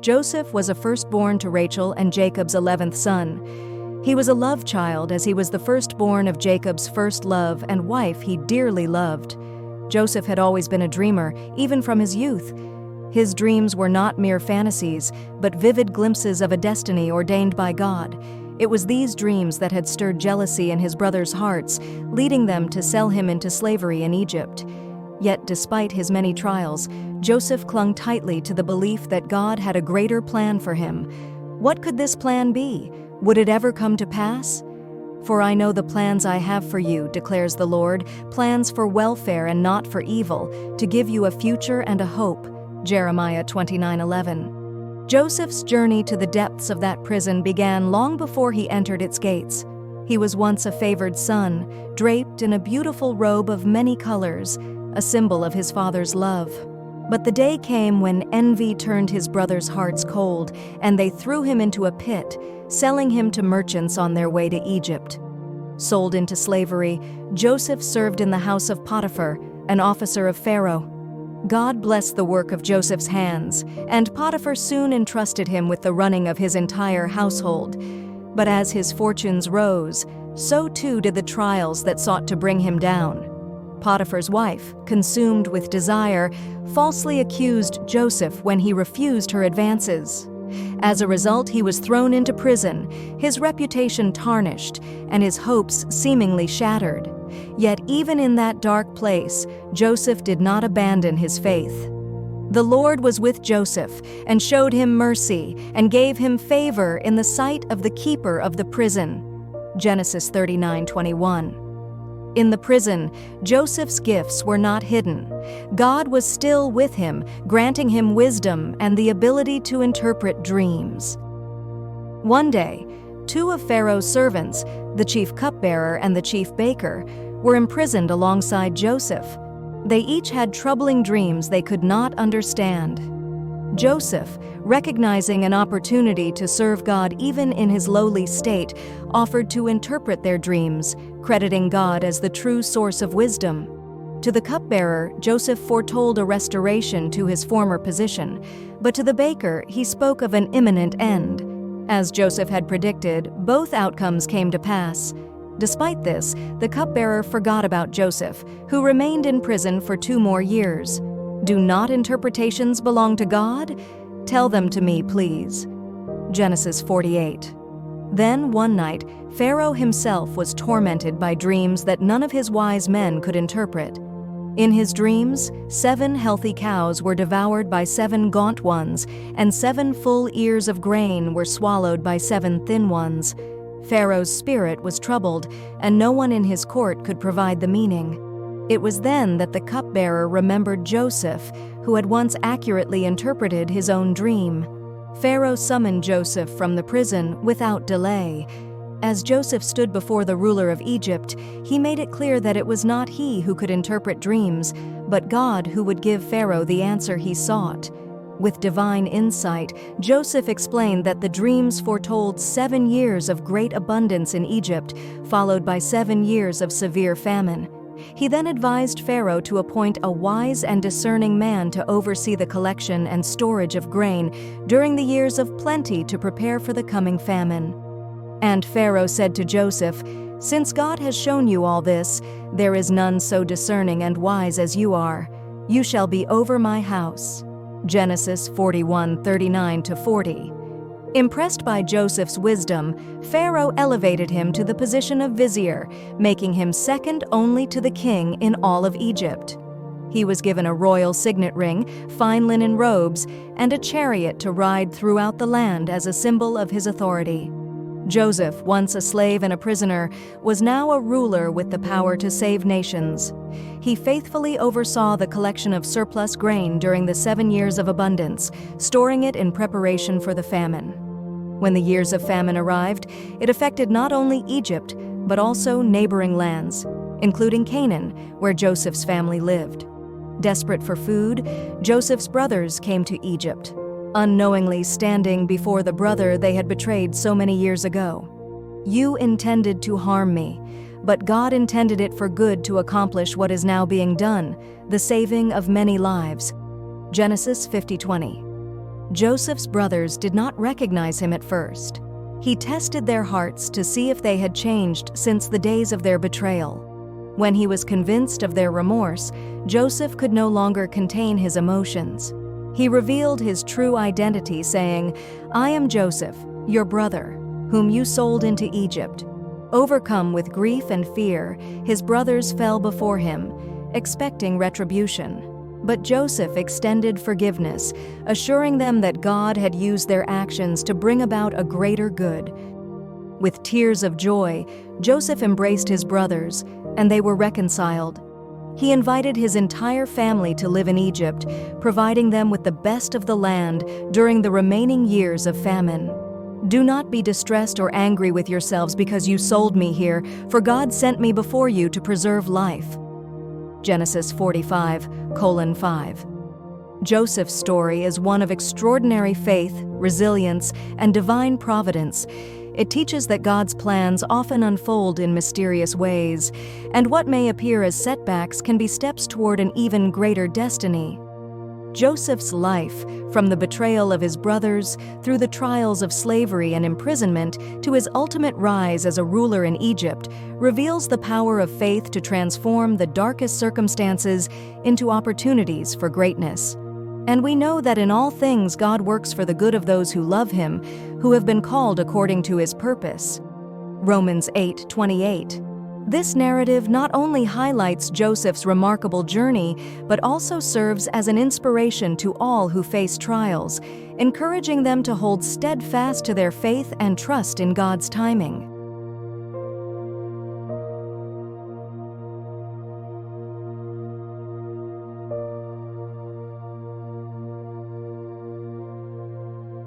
Joseph was a firstborn to Rachel and Jacob's 11th son. He was a love child as he was the firstborn of Jacob's first love and wife he dearly loved. Joseph had always been a dreamer, even from his youth. His dreams were not mere fantasies, but vivid glimpses of a destiny ordained by God. It was these dreams that had stirred jealousy in his brothers' hearts, leading them to sell him into slavery in Egypt. Yet, despite his many trials, Joseph clung tightly to the belief that God had a greater plan for him. What could this plan be? Would it ever come to pass? "For I know the plans I have for you," declares the Lord, "plans for welfare and not for evil, to give you a future and a hope." Jeremiah 29:11. Joseph's journey to the depths of that prison began long before he entered its gates. He was once a favored son, draped in a beautiful robe of many colors, a symbol of his father's love. But the day came when envy turned his brothers' hearts cold, and they threw him into a pit, selling him to merchants on their way to Egypt. Sold into slavery, Joseph served in the house of Potiphar, an officer of Pharaoh. God blessed the work of Joseph's hands, and Potiphar soon entrusted him with the running of his entire household. But as his fortunes rose, so too did the trials that sought to bring him down. Potiphar's wife, consumed with desire, falsely accused Joseph when he refused her advances. As a result, he was thrown into prison, his reputation tarnished, and his hopes seemingly shattered. Yet even in that dark place, Joseph did not abandon his faith. The Lord was with Joseph and showed him mercy and gave him favor in the sight of the keeper of the prison. Genesis 39:21. In the prison, Joseph's gifts were not hidden. God was still with him, granting him wisdom and the ability to interpret dreams. One day, two of Pharaoh's servants, the chief cupbearer and the chief baker, were imprisoned alongside Joseph. They each had troubling dreams they could not understand. Joseph, recognizing an opportunity to serve God even in his lowly state, offered to interpret their dreams, crediting God as the true source of wisdom. To the cupbearer, Joseph foretold a restoration to his former position, but to the baker, he spoke of an imminent end. As Joseph had predicted, both outcomes came to pass. Despite this, the cupbearer forgot about Joseph, who remained in prison for 2 more years. "Do not interpretations belong to God? Tell them to me, please." Genesis 48. Then one night, Pharaoh himself was tormented by dreams that none of his wise men could interpret. In his dreams, 7 healthy cows were devoured by 7 gaunt ones, and 7 full ears of grain were swallowed by 7 thin ones. Pharaoh's spirit was troubled, and no one in his court could provide the meaning. It was then that the cupbearer remembered Joseph, who had once accurately interpreted his own dream. Pharaoh summoned Joseph from the prison without delay. As Joseph stood before the ruler of Egypt, he made it clear that it was not he who could interpret dreams, but God who would give Pharaoh the answer he sought. With divine insight, Joseph explained that the dreams foretold 7 years of great abundance in Egypt, followed by 7 years of severe famine. He then advised Pharaoh to appoint a wise and discerning man to oversee the collection and storage of grain during the years of plenty to prepare for the coming famine. And Pharaoh said to Joseph, "Since God has shown you all this, there is none so discerning and wise as you are. You shall be over my house." Genesis 41:39-40. Impressed by Joseph's wisdom, Pharaoh elevated him to the position of vizier, making him second only to the king in all of Egypt. He was given a royal signet ring, fine linen robes, and a chariot to ride throughout the land as a symbol of his authority. Joseph, once a slave and a prisoner, was now a ruler with the power to save nations. He faithfully oversaw the collection of surplus grain during the 7 years of abundance, storing it in preparation for the famine. When the years of famine arrived, it affected not only Egypt, but also neighboring lands, including Canaan, where Joseph's family lived. Desperate for food, Joseph's brothers came to Egypt, unknowingly standing before the brother they had betrayed so many years ago. "You intended to harm me, but God intended it for good to accomplish what is now being done, the saving of many lives." Genesis 50:20. Joseph's brothers did not recognize him at first. He tested their hearts to see if they had changed since the days of their betrayal. When he was convinced of their remorse, Joseph could no longer contain his emotions. He revealed his true identity, saying, "I am Joseph, your brother, whom you sold into Egypt." Overcome with grief and fear, his brothers fell before him, expecting retribution. But Joseph extended forgiveness, assuring them that God had used their actions to bring about a greater good. With tears of joy, Joseph embraced his brothers, and they were reconciled. He invited his entire family to live in Egypt, providing them with the best of the land during the remaining years of famine. "Do not be distressed or angry with yourselves because you sold me here, for God sent me before you to preserve life." Genesis 45:5. Joseph's story is one of extraordinary faith, resilience, and divine providence. It teaches that God's plans often unfold in mysterious ways, and what may appear as setbacks can be steps toward an even greater destiny. Joseph's life, from the betrayal of his brothers, through the trials of slavery and imprisonment, to his ultimate rise as a ruler in Egypt, reveals the power of faith to transform the darkest circumstances into opportunities for greatness. And we know that in all things God works for the good of those who love Him, who have been called according to His purpose. Romans 8:28. This narrative not only highlights Joseph's remarkable journey, but also serves as an inspiration to all who face trials, encouraging them to hold steadfast to their faith and trust in God's timing.